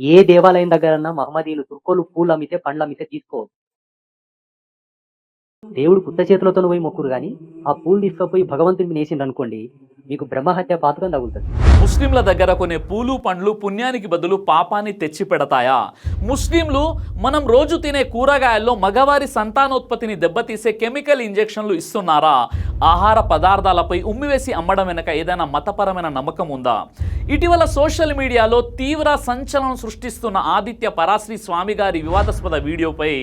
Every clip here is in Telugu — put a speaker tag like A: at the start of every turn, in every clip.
A: ఏ దేవాలయం దగ్గరన్నా మహమ్మదీయులు తుర్కోలు పూలు అమ్మితే పండ్లు అమ్మితే తీసుకోవద్దు. దేవుడు పుట్ట చేతులతో పోయి మొక్కురు కానీ ఆ పూలు తీసుకుపోయి భగవంతుని నేసిండు అనుకోండి, మీకు బ్రహ్మహత్య పాతకం తగులుతుంది.
B: ముస్లింల దగ్గర కొనే పూలు పండ్లు పుణ్యానికి బదులు పాపాన్ని తెచ్చి పెడతాయా? ముస్లింలు మనం రోజు తినే కూరగాయల్లో మగవారి సంతానోత్పత్తిని దెబ్బతీసే కెమికల్ ఇంజెక్షన్లు ఇస్తున్నారా? ఆహార పదార్థాలపై ఉమ్మివేసి అమ్మడం వెనక ఏదైనా మతపరమైన నమ్మకం ఉందా? ఇటీవల సోషల్ మీడియాలో తీవ్ర సంచలనం సృష్టిస్తున్న ఆదిత్య పరాశ్రీ స్వామి గారి వివాదాస్పద వీడియోపై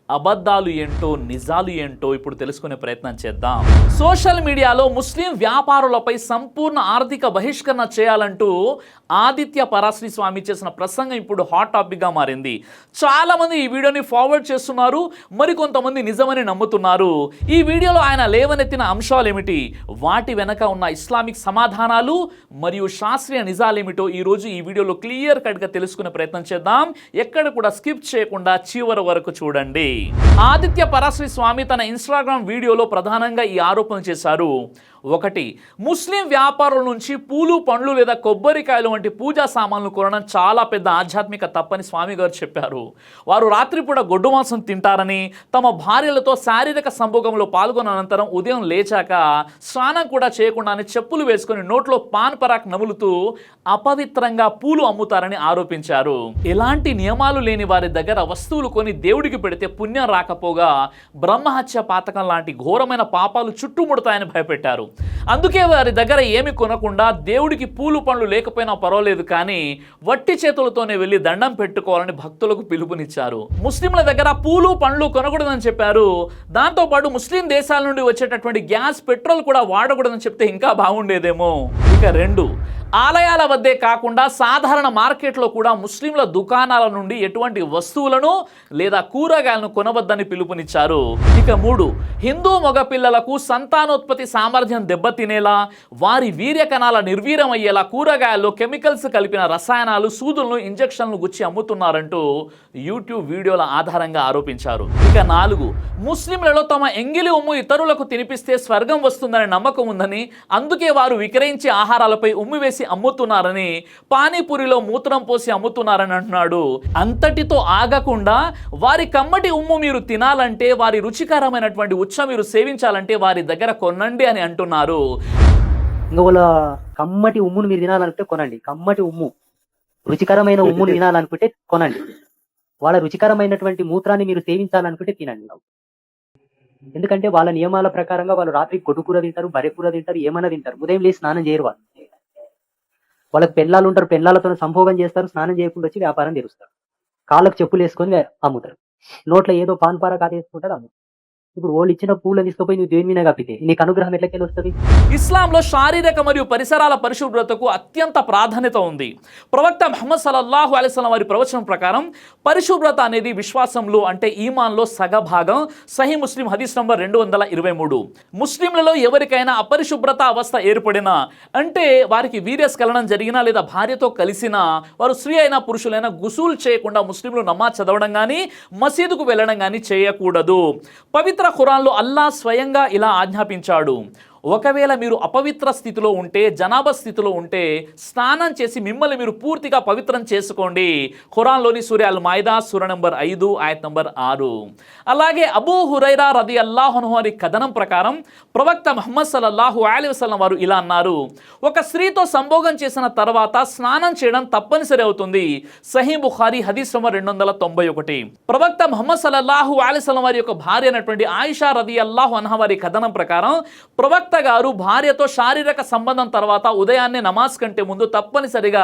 B: అబద్ధాలు ఏంటో నిజాలు ఏంటో ఇప్పుడు తెలుసుకునే ప్రయత్నం చేద్దాం. సోషల్ మీడియాలో ముస్లిం వ్యాపారులపై సంపూర్ణ ఆర్థిక బహిష్కరణ చేయాలంటూ ఆదిత్య పరాశ్రీ స్వామి చేసిన ప్రసంగం ఇప్పుడు హాట్ టాపిక్గా మారింది. చాలామంది ఈ వీడియోని ఫార్వర్డ్ చేస్తున్నారు, మరికొంతమంది నిజమని నమ్ముతున్నారు. ఈ వీడియోలో ఆయన లేవనెత్తిన అంశాలు ఏమిటి, వాటి వెనక ఉన్న ఇస్లామిక్ సమాధానాలు మరియు శాస్త్రీయ నిజాలేమిటో ఈరోజు ఈ వీడియోలో క్లియర్ కట్గా తెలుసుకునే ప్రయత్నం చేద్దాం. ఎక్కడ కూడా స్కిప్ చేయకుండా చివరి వరకు చూడండి. ఆదిత్య పరాశ్రీ స్వామి తన ఇన్స్టాగ్రామ్ వీడియోలో ప్రధానంగా ఈ ఆరోపణలు చేశారు. ఒకటి, ముస్లిం వ్యాపారుల నుంచి పూలు పండ్లు లేదా కొబ్బరికాయలు వంటి పూజా సామాన్లు కొనడం చాలా పెద్ద ఆధ్యాత్మిక తప్పని స్వామి గారు చెప్పారు. వారు రాత్రిపూట గొడ్డు మాంసం తింటారని, తమ భార్యలతో శారీరక సంభోగంలో పాల్గొన్న అనంతరం ఉదయం లేచాక స్నానం కూడా చేయకుండానే చెప్పులు వేసుకొని నోట్లో పాన్ పరాక్ నములుతూ అపవిత్రంగా పూలు అమ్ముతారని ఆరోపించారు. ఎలాంటి నియమాలు లేని వారి దగ్గర వస్తువులు కొని దేవుడికి పెడితే పుణ్యం రాకపోగా బ్రహ్మహత్య పాతకం లాంటి ఘోరమైన పాపాలు చుట్టుముడతాయని భయపెట్టారు. అందుకే వారి దగ్గర ఏమి కొనకుండా దేవుడికి పూలు పండ్లు లేకపోయినా పర్వాలేదు కానీ వట్టి చేతులతోనే వెళ్ళి దండం పెట్టుకోవాలని భక్తులకు పిలుపునిచ్చారు. ముస్లింల దగ్గర పూలు పండ్లు కొనకూడదని చెప్పారు. దాంతోపాటు ముస్లిం దేశాల నుండి వచ్చేటటువంటి గ్యాస్ పెట్రోల్ కూడా వాడకూడదని చెప్తే ఇంకా బాగుండేదేమో. ఇక 2, ఆలయాల వద్దే కాకుండా సాధారణ మార్కెట్లో కూడా ముస్లింల దుకాణాల నుండి ఎటువంటి వస్తువులను లేదా కూరగాయలను కొనవద్దని పిలుపునిచ్చారు. ఇక 3, హిందూ మగపిల్లలకు సంతానోత్పత్తి సామర్థ్యం దెబ్బతినేలా, వారి వీర్య కణాల నిర్వీర్యం అయ్యేలా కూరగాయల్లో కెమికల్స్ కలిపిన రసాయనాలు, సూదులను, ఇంజెక్షన్లు గుచ్చి అమ్ముతున్నారంటూ యూట్యూబ్ వీడియోల ఆధారంగా ఆరోపించారు. ఇక 4, ముస్లింలలో తమ ఎంగిలి ఉమ్ము ఇతరులకు తినిపిస్తే స్వర్గం వస్తుందనే నమ్మకం ఉందని, అందుకే వారు విక్రయించే ఆహారాలపై ఉమ్మి వేసి అమ్ముతున్నారని, పానీపూరిలో మూత్రం పోసి అమ్ముతున్నారని అంటున్నాడు. అంతటితో ఆగకుండా వారి కమ్మటి ఉమ్ము మీరు తినాలంటే, వారి రుచికరమైనటువంటి ఉచ్చ మీరు సేవించాలంటే వారి దగ్గర కొనండి అని అంటున్నారు.
A: ఇంకా వాళ్ళ కమ్మటి ఉమ్మును మీరు తినాలనుకుంటే కొనండి. కమ్మటి ఉమ్ము, రుచికరమైన ఉమ్మును తినాలనుకుంటే కొనండి. వాళ్ళ రుచికరమైనటువంటి మూత్రాన్ని మీరు సేవించాలనుకుంటే తినండి. ఎందుకంటే వాళ్ళ నియమాల ప్రకారంగా వాళ్ళు రాత్రి గొడ్డు కూర తింటారు, బర్రె కూర తింటారు, ఏమన్నా తింటారు. ఉదయం లేచి స్నానం చేయరు. వాళ్ళకి పెళ్ళాలు ఉంటారు, పెళ్ళాలతో సంభోగం చేస్తారు, స్నానం చేయకుండా వచ్చి వ్యాపారం తెరుస్తారు. కాళ్ళకు చెప్పులు వేసుకొని అమ్ముతారు. నోట్లో ఏదో పాన్పార కాత వేసుకుంటారు, అమ్ముతారు. ఇప్పుడు వాళ్ళు ఇచ్చిన పూలు తీసుకుపోయి నువ్వు దేని మీద కప్పితే నీకు అనుగ్రహం ఎట్లకెళ్ళి వస్తుంది?
B: ఇస్లాంలో శారీరక మరియు పరిసరాల పరిశుభ్రతకు అత్యంత ప్రాధాన్యత ఉంది. ప్రవక్త ముహమ్మద్ సల్లల్లాహు అలైహి వసల్లం వారి ప్రవచనం ప్రకారం పరిశుభ్రత అనేది విశ్వాసంలో అంటే ఈమాన్లో సగభాగం. సహీ ముస్లిం హదీస్ నంబర్ 223. ముస్లింలలో ఎవరికైనా అపరిశుభ్రత అవస్థ ఏర్పడినా, అంటే వారికి వీర్యస్ఖలనం జరిగినా లేదా భార్యతో కలిసినా, వారు స్త్రీ అయినా పురుషులైనా గుసూల్ చేయకుండా ముస్లింలు నమాజ్ చదవడం కానీ మసీదుకు వెళ్ళడం కానీ చేయకూడదు. పవిత్ర ఖురాన్లో అల్లాహ్ స్వయంగా ఇలా ఆజ్ఞాపించాడు, ఒకవేళ మీరు అపవిత్ర స్థితిలో ఉంటే, జనాబా స్థితిలో ఉంటే స్నానం చేసి మిమ్మల్ని మీరు పూర్తిగా పవిత్రం చేసుకోండి. ఖురాన్లోని సూరా అల్ మాయిదా సూర నంబర్ 5 ఆయత్ నంబర్ 6. అలాగే అబూ హురైరా రదియల్లాహు అన్హు వారి కథనం ప్రకారం ప్రవక్త ముహమ్మద్ సల్లల్లాహు అలైహి వసల్లం వారు ఇలా అన్నారు, ఒక స్త్రీతో సంభోగం చేసిన తర్వాత స్నానం చేయడం తప్పనిసరి అవుతుంది. సహీ బుఖారీ హదీస్ నంబర్ 291. ప్రవక్త ముహమ్మద్ సల్లల్లాహు అలైహి వసల్లం వారి యొక్క భార్య అయినటువంటి ఆయిషా రదియల్లాహు అన్హా వారి కథనం ప్రకారం ప్రవక్త గారు భార్యతో శారీరక సంబంధం తర్వాత ఉదయాన్నే నమాజ్ కంటే ముందు తప్పనిసరిగా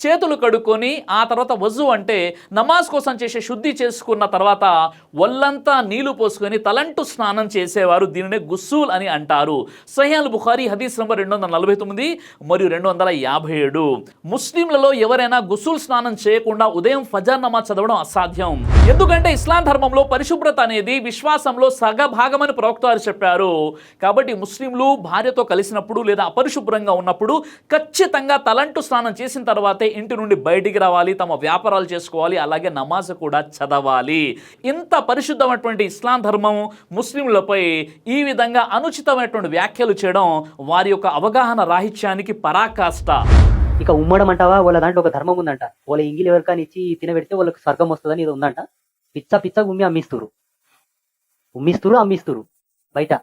B: చేతులు కడుక్కొని ఆ తర్వాత వజు అంటే నమాజ్ కోసం చేసే శుద్ధి చేసుకున్న తర్వాత ఒళ్ళంతా నీళ్లు పోసుకొని తలంటు స్నానం చేసేవారు. దీనినే గుస్సూల్ అని అంటారు. సహీ అల్ బుఖారీ హదీస్ నంబర్ 249 మరియు 257. ముస్లింలలో ఎవరైనా గుస్సూల్ స్నానం చేయకుండా ఉదయం ఫజర్ నమాజ్ చదవడం అసాధ్యం. ఎందుకంటే ఇస్లాం ధర్మంలో పరిశుభ్రత అనేది విశ్వాసంలో సగభాగమని ప్రవక్త వారు చెప్పారు. కాబట్టి ముస్లింలు భార్యతో కలిసినప్పుడు లేదా అపరిశుభ్రంగా ఉన్నప్పుడు ఖచ్చితంగా తలంటు స్నానం చేసిన తర్వాతే ఇంటి నుండి బయటికి రావాలి, తమ వ్యాపారాలు చేసుకోవాలి, అలాగే నమాజ్ కూడా చదవాలి. ఇంత పరిశుద్ధమైనటువంటి ఇస్లాం ధర్మం ముస్లింలపై ఈ విధంగా అనుచితమైనటువంటి వ్యాఖ్యలు చేయడం వారి యొక్క అవగాహన రాహిత్యానికి పరాకాష్ట.
A: ఇక ఉమ్మడం అంటావా, వాళ్ళ దాంట్లో ఒక ధర్మం ఉందంట. వాళ్ళ ఇంగిలి ఎవరికని ఇచ్చి తినబెడితే వాళ్ళకి స్వర్గం వస్తుందని ఇది ఉందంట. పిచ్చ ఉమ్మి అమ్మిస్తురు బయట.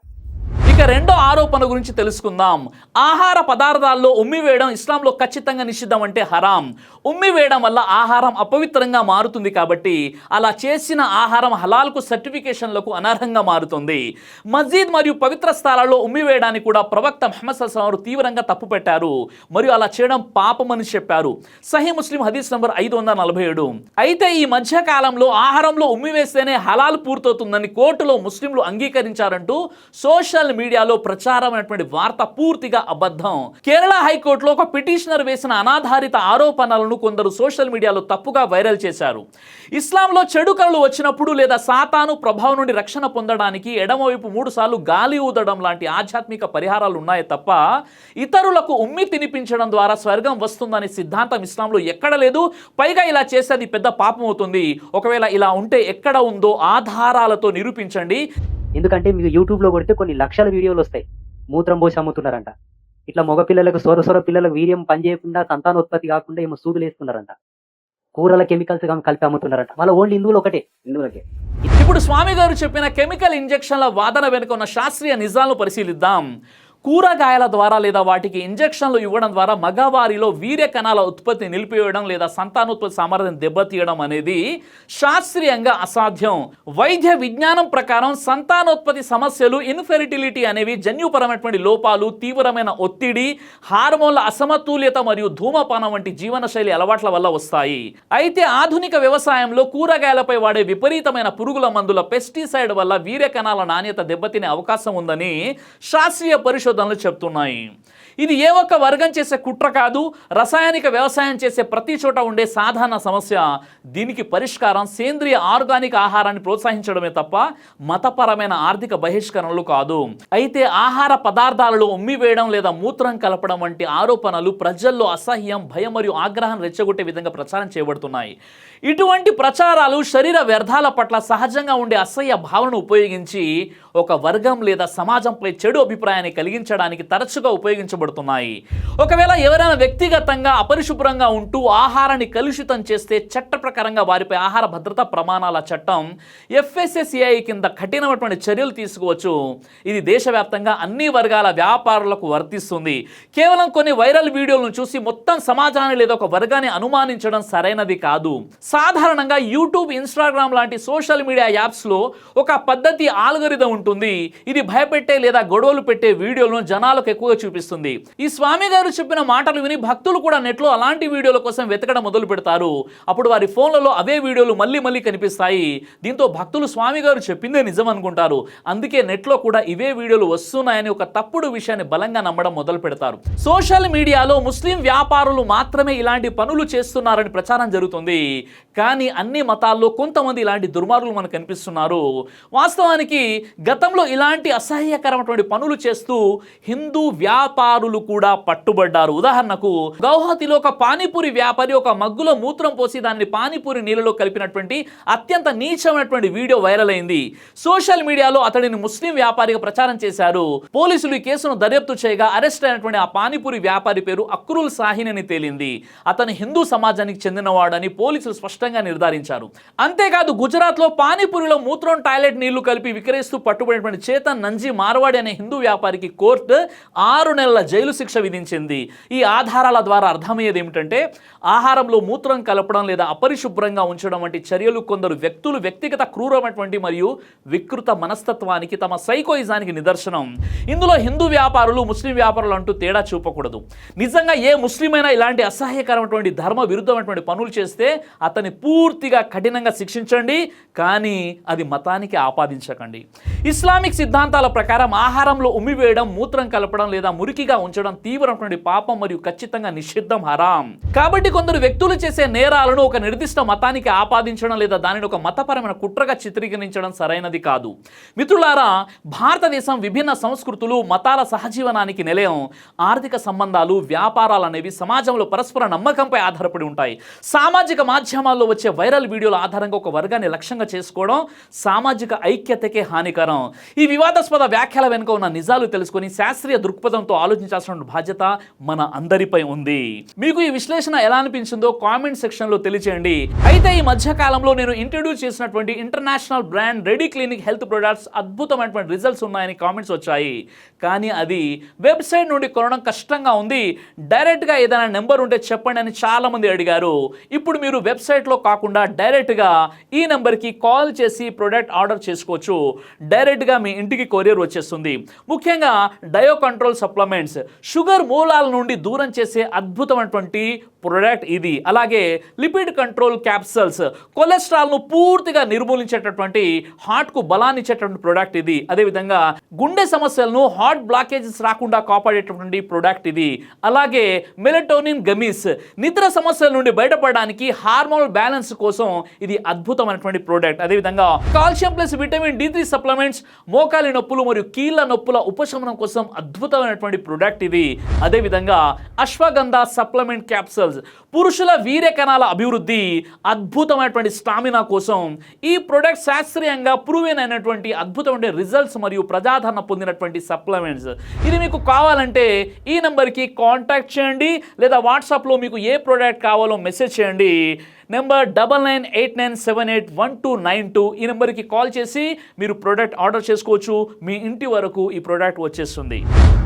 B: ఇక రెండో ఆరోపణ గురించి తెలుసుకుందాం. ఆహార పదార్థాల్లో ఉమ్మి వేయడం ఇస్లాంలో ఖచ్చితంగా నిషిద్ధం, అంటే హరాం. ఉమ్మి వేయడం వల్ల ఆహారం అపవిత్రంగా మారుతుంది కాబట్టి అలా చేసిన ఆహారం హలాల్కు సర్టిఫికేషన్లకు అనర్హంగా మారుతుంది. మస్జిద్ మరియు పవిత్ర స్థలాల్లో ఉమ్మి వేయడానికి కూడా ప్రవక్త ముహమ్మద్ సల్లల్లాహు అలైహి వసల్లం తీవ్రంగా తప్పు పెట్టారు మరియు అలా చేయడం పాపమని చెప్పారు. సహీ ముస్లిం హదీస్ నంబర్ 547. అయితే ఈ మధ్య కాలంలో ఆహారంలో ఉమ్మి వేస్తేనే హలాల్ పూర్తవుతుందని కోర్టులో ముస్లింలు అంగీకరించారంటూ సోషల్ మీడియాలో ప్రచారమైనటువంటి వార్త పూర్తిగా అబద్ధం. కేరళ హైకోర్టులో ఒక పిటిషనర్ వేసిన అనాధారిత ఆరోపణలను కొందరు సోషల్ మీడియాలో తప్పుగా వైరల్ చేశారు. ఇస్లాంలో చెడు కళలు వచ్చినప్పుడు లేదా సాతాను ప్రభావం నుండి రక్షణ పొందడానికి ఎడమవైపు 3 సార్లు గాలి ఊదడం లాంటి ఆధ్యాత్మిక పరిహారాలు ఉన్నాయే తప్ప ఇతరులకు ఉమ్మి తినిపించడం ద్వారా స్వర్గం వస్తుందనే సిద్ధాంతం ఇస్లాంలో ఎక్కడ లేదు. పైగా ఇలా చేస్తే అది పెద్ద పాపం అవుతుంది. ఒకవేళ ఇలా ఉంటే ఎక్కడ ఉందో ఆధారాలతో నిరూపించండి.
A: ఎందుకంటే మీకు యూట్యూబ్ లో కొడితే కొన్ని లక్షల వీడియోలు వస్తాయి. మూత్రం పోసి అమ్ముతున్నారంట. ఇట్లా మగ పిల్లలకు సొర పిల్లలకు వీర్యం పనిచేయకుండా సంతానోత్పత్తి కాకుండా ఏమో సూదులు వేస్తున్నారంట. కూరల కెమికల్స్ కలిపి అమ్ముతున్నారంట. మళ్ళీ ఓన్లీ హిందువులకే.
B: ఇప్పుడు స్వామి గారు చెప్పిన కెమికల్ ఇంజెక్షన్ల వాదన వెనుక ఉన్న శాస్త్రీయ నిజాలను పరిశీలిద్దాం. కూరగాయల ద్వారా లేదా వాటికి ఇంజెక్షన్లు ఇవ్వడం ద్వారా మగవారిలో వీర్య కణాల ఉత్పత్తి నిలిపివేయడం లేదా సంతానోత్పత్తి సామర్థ్యం దెబ్బతీయడం అనేది శాస్త్రీయంగా అసాధ్యం. వైద్య విజ్ఞానం ప్రకారం సంతానోత్పత్తి సమస్యలు, ఇన్ఫెర్టిలిటీ అనేవి జన్యుపరమైనటువంటి లోపాలు, తీవ్రమైన ఒత్తిడి, హార్మోన్ల అసమతుల్యత మరియు ధూమపానం వంటి జీవనశైలి అలవాట్ల వల్ల వస్తాయి. అయితే ఆధునిక వ్యవసాయంలో కూరగాయలపై వాడే విపరీతమైన పురుగుల మందుల పెస్టిసైడ్ వల్ల వీర్య కణాల నాణ్యత దెబ్బతినే అవకాశం ఉందని శాస్త్రీయ పరిశోధనలు చెప్తున్నాయి. ఇది ఏ ఒక్క వర్గం చేసే కుట్ర కాదు, రసాయనిక వ్యవసాయం చేసే ప్రతి చోట ఉండే సాధారణ సమస్య. దీనికి పరిష్కారం సేంద్రియ ఆర్గానిక్ ఆహారాన్ని ప్రోత్సహించడమే తప్ప మతపరమైన ఆర్థిక బహిష్కరణలు కాదు. అయితే ఆహార పదార్థాలలో ఉమ్మి వేయడం లేదా మూత్రం కలపడం వంటి ఆరోపణలు ప్రజల్లో అసహ్యం, భయం మరియు ఆగ్రహం రెచ్చగొట్టే విధంగా ప్రచారం చేయబడుతున్నాయి. ఇటువంటి ప్రచారాలు శరీర వ్యర్థాల పట్ల సహజంగా ఉండే అసహ్య భావనను ఉపయోగించి ఒక వర్గం లేదా సమాజంపై చెడు అభిప్రాయాన్ని కలిగించడానికి తరచుగా ఉపయోగించబడుతున్నాయి. ఒకవేళ ఎవరైనా వ్యక్తిగతంగా అపరిశుభ్రంగా ఉంటూ ఆహారాన్ని కలుషితం చేస్తే చట్ట ప్రకారంగా వారిపై ఆహార భద్రతా ప్రమాణాల చట్టం FSSAI కింద కఠినమైనటువంటి చర్యలు తీసుకోవచ్చు. ఇది దేశవ్యాప్తంగా అన్ని వర్గాల వ్యాపారులకు వర్తిస్తుంది. కేవలం కొన్ని వైరల్ వీడియోలను చూసి మొత్తం సమాజాన్ని లేదా ఒక వర్గాన్ని అనుమానించడం సరైనది కాదు. సాధారణంగా యూట్యూబ్, ఇన్స్టాగ్రామ్ లాంటి సోషల్ మీడియా యాప్స్లో ఒక పద్ధతి ఆల్గోరిథం ఉంటుంది. ఇది భయపెట్టే లేదా గొడవలు పెట్టే వీడియోలను జనాలకు ఎక్కువగా చూపిస్తుంది. ఈ స్వామి గారు చెప్పిన మాటలు విని భక్తులు కూడా నెట్లో అలాంటి వీడియోల కోసం వెతకడం మొదలు పెడతారు. అప్పుడు వారి ఫోన్లలో అవే వీడియోలు మళ్ళీ కనిపిస్తాయి. దీంతో భక్తులు స్వామి గారు చెప్పిందే నిజం అనుకుంటారు. అందుకే నెట్లో కూడా ఇవే వీడియోలు వస్తున్నాయని ఒక తప్పుడు విషయాన్ని బలంగా నమ్మడం మొదలు పెడతారు. సోషల్ మీడియాలో ముస్లిం వ్యాపారులు మాత్రమే ఇలాంటి పనులు చేస్తున్నారని ప్రచారం జరుగుతుంది. కానీ అన్ని మతాల్లో కొంతమంది ఇలాంటి దుర్మార్గులు మనకు కనిపిస్తున్నారు. వాస్తవానికి గతంలో ఇలాంటి అసహ్యకరమైనటువంటి పనులు చేస్తూ హిందూ వ్యాపారులు కూడా పట్టుబడ్డారు. ఉదాహరణకు గౌహతిలో ఒక పానీపూరి వ్యాపారి ఒక మగ్గులో మూత్రం పోసి దాన్ని పానీపూరి నీళ్ళలో కలిపినటువంటి అత్యంత నీచమైనటువంటి వీడియో వైరల్ అయింది. సోషల్ మీడియాలో అతడిని ముస్లిం వ్యాపారిగా ప్రచారం చేశారు. పోలీసులు ఈ కేసును దర్యాప్తు చేయగా అరెస్ట్ అయినటువంటి ఆ పానీపూరి వ్యాపారి పేరు అక్రుల్ సాహిన్ అని తేలింది. అతను హిందూ సమాజానికి చెందినవాడని పోలీసులు స్పష్టంగా నిర్ధారించారు. అంతేకాదు గుజరాత్లో పానీపూరిలో మూత్రం, టాయిలెట్ నీళ్లు కలిపి విక్రయిస్తూ పట్టుబడినటువంటి చేతన్ నంజీ మార్వాడి అనే హిందూ వ్యాపారికి కోర్టు 6 నెలల జైలు శిక్ష విధించింది. ఈ ఆధారాల ద్వారా అర్థమయ్యేది ఏమిటంటే ఆహారంలో మూత్రం కలపడం లేదా అపరిశుభ్రంగా ఉంచడం వంటి చర్యలు కొందరు వ్యక్తులు వ్యక్తిగత క్రూరమైనటువంటి మరియు వికృత మనస్తత్వానికి, తమ సైకోయిజానికి నిదర్శనం. ఇందులో హిందూ వ్యాపారులు, ముస్లిం వ్యాపారులు అంటూ తేడా చూపకూడదు. నిజంగా ఏ ముస్లిం అయినా ఇలాంటి అసహ్యకరమైనటువంటి ధర్మ విరుద్ధమైనటువంటి పనులు చేస్తే అతన్ని పూర్తిగా కఠినంగా శిక్షించండి, కానీ అది మతానికి ఆపాదించకండి. ఇస్లామిక్ సిద్ధాంతాల ప్రకారం ఆహారంలో ఉమ్మి వేయడం, మూత్రం కలపడం లేదా మురికిగా ఉంచడం తీవ్రమైనటువంటి పాపం మరియు ఖచ్చితంగా నిషిద్ధం, హరాం. కాబట్టి కొందరు వ్యక్తులు చేసే నేరాలను ఒక నిర్దిష్ట మతానికి ఆపాదించడం లేదా దానిని ఒక మతపరమైన కుట్రగా చిత్రీకరించడం సరైనది కాదు. మిత్రులారా, భారతదేశం విభిన్న సంస్కృతులు, మతాల సహజీవనానికి నిలయం. ఆర్థిక సంబంధాలు, వ్యాపారాలు అనేవి సమాజంలో పరస్పర నమ్మకంపై ఆధారపడి ఉంటాయి. సామాజిక మాధ్యమాల్లో వచ్చే వైరల్ వీడియోల ఆధారంగా ఒక వర్గాన్ని లక్ష్యంగా చేసుకోవడం సామాజిక ఐక్యతకే హానికరం. ఈ వివాదాస్పద వ్యాఖ్యల వెనుక ఉన్న నిజాలు తెలుసుకొని శాస్త్రీయ దృక్పథంతో ఆలోచించాల్సిన బాధ్యత మన అందరిపై ఉంది. మీకు ఈ విశ్లేషణ ఎలా అనిపించిందో కామెంట్ సెక్షన్ లో తెలియజేయండి. అయితే ఈ మధ్య కాలంలో నేను ఇంట్రడ్యూస్ చేసినటువంటి international brand ready clinic health products అద్భుతమైనటువంటి రిజల్ట్స్ ఉన్నాయని కామెంట్స్ వచ్చాయి. కానీ అది వెబ్సైట్ నుండి కొనడం కష్టంగా ఉంది, డైరెక్ట్గా ఏదైనా నెంబర్ ఉంటే చెప్పండి అని చాలా మంది అడిగారు. ఇప్పుడు మీరు వెబ్సైట్లో కాకుండా డైరెక్ట్గా ఈ నెంబర్కి కాల్ చేసి ప్రోడక్ట్ ఆర్డర్ చేసుకోవచ్చు. డైరెక్ట్గా మీ ఇంటికి కొరియర్ వచ్చేస్తుంది. ముఖ్యంగా డయో కంట్రోల్ సప్లిమెంట్స్, షుగర్ మూలాల నుండి దూరం చేసే అద్భుతమైనటువంటి ప్రోడక్ట్ ఇది. అలాగే లిపిడ్ కంట్రోల్ క్యాప్సల్స్, కొలెస్ట్రాల్ను పూర్తిగా నిర్మూలించేటటువంటి, హార్ట్కు బలాన్ని ఇచ్చేటటువంటి ప్రోడక్ట్ ఇది. అదేవిధంగా గుండె సమస్యలను, హార్ట్ బ్లాకేజెస్ రాకుండా కాపాడేటటువంటి ప్రోడక్ట్ ఇది. అలాగే మెలటోనిన్ గమీస్, నిద్ర సమస్యల నుండి బయటపడడానికి, హార్మోనల్ బ్యాలెన్స్ కోసం ఇది అద్భుతమైనటువంటి ప్రోడక్ట్. అదేవిధంగా calcium plus vitamin D3 supplements, మోకాలి నొప్పులు మరియు కీళ్ళ నొప్పుల ఉపశమనం కోసం అద్భుతమైనటువంటి ప్రోడక్ట్ ఇది. అదేవిధంగా అశ్వగంధ సప్లిమెంట్ క్యాప్సల్స్, పురుషుల వీర్య కణాల అభివృద్ధి, అద్భుతమైనటువంటి స్టామినా కోసం ఈ ప్రోడక్ట్ శాస్త్రీయంగా ప్రూవెన్ అయినటువంటి అద్భుతమైన రిజల్ట్స్ మరియు ప్రజాదరణ పొందినటువంటి సప్లిమెంట్స్. ఇది మీకు కావాలంటే ఈ నెంబర్కి కాంటాక్ట్ చేయండి, లేదా వాట్సాప్లో మీకు ఏ ప్రోడక్ట్ కావాలో మెసేజ్ చేయండి. నెంబర్ 9989781292. ఈ నెంబర్కి కాల్ చేసి మీరు ప్రోడక్ట్ ఆర్డర్ చేసుకోవచ్చు. మీ ఇంటి వరకు ఈ ప్రోడక్ట్ వచ్చేస్తుంది.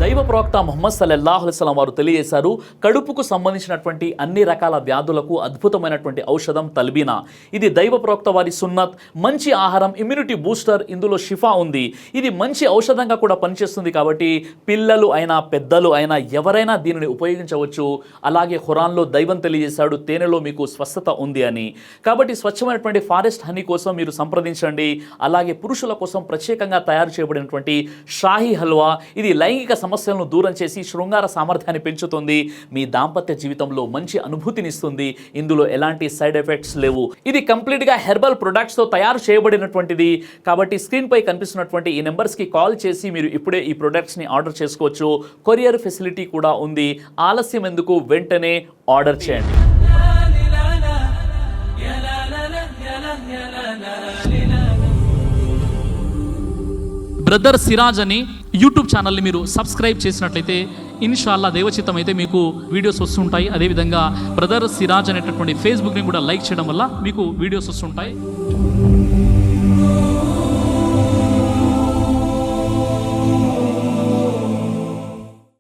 B: దైవ ప్రవక్త ముహమ్మద్ సల్లల్లాహు అలైహి వసల్లం వారు తెలియజేశారు, కడుపుకు సంబంధించినటువంటి అన్ని రకాల వ్యాధులకు అద్భుతమైనటువంటి ఔషధం తల్బీనా. ఇది దైవ ప్రవక్త వారి సున్నత్, మంచి ఆహారం, ఇమ్యూనిటీ బూస్టర్, ఇందులో షిఫా ఉంది. ఇది మంచి ఔషధంగా కూడా పనిచేస్తుంది. కాబట్టి పిల్లలు అయినా పెద్దలు అయినా ఎవరైనా దీనిని ఉపయోగించవచ్చు. అలాగే ఖురాన్లో దైవం తెలియజేశాడు, తేనెలో మీకు స్వస్థత ఉంది అని. కాబట్టి స్వచ్ఛమైనటువంటి ఫారెస్ట్ హనీ కోసం మీరు సంప్రదించండి. అలాగే పురుషుల కోసం ప్రత్యేకంగా తయారు చేయబడినటువంటి షాహీ హల్వా, ఇది లైంగిక సమస్యలను దూరం చేసి శృంగార సామర్థ్యాన్ని పెంచుతుంది, మీ దాంపత్య జీవితంలో మంచి అనుభూతినిస్తుంది. ఇందులో ఎలాంటి సైడ్ ఎఫెక్ట్స్ లేవు. ఇది కంప్లీట్గా హెర్బల్ ప్రొడక్ట్స్తో తయారు చేయబడినటువంటిది. కాబట్టి స్క్రీన్ పై కనిపిస్తున్నటువంటి ఈ నెంబర్స్కి కాల్ చేసి మీరు ఇప్పుడే ఈ ప్రొడక్ట్స్ని ఆర్డర్ చేసుకోవచ్చు. కొరియర్ ఫెసిలిటీ కూడా ఉంది. ఆలస్యం ఎందుకు, వెంటనే ఆర్డర్ చేయండి. బ్రదర్ సిరాజ్ అని యూట్యూబ్ ఛానల్ని మీరు సబ్స్క్రైబ్ చేసినట్లయితే ఇన్షాల్లా దైవచిత్తం అయితే మీకు వీడియోస్ వస్తుంటాయి. అదేవిధంగా బ్రదర్ సిరాజ్ అనేటటువంటి ఫేస్బుక్ని కూడా లైక్ చేయడం వల్ల మీకు వీడియోస్ వస్తుంటాయి.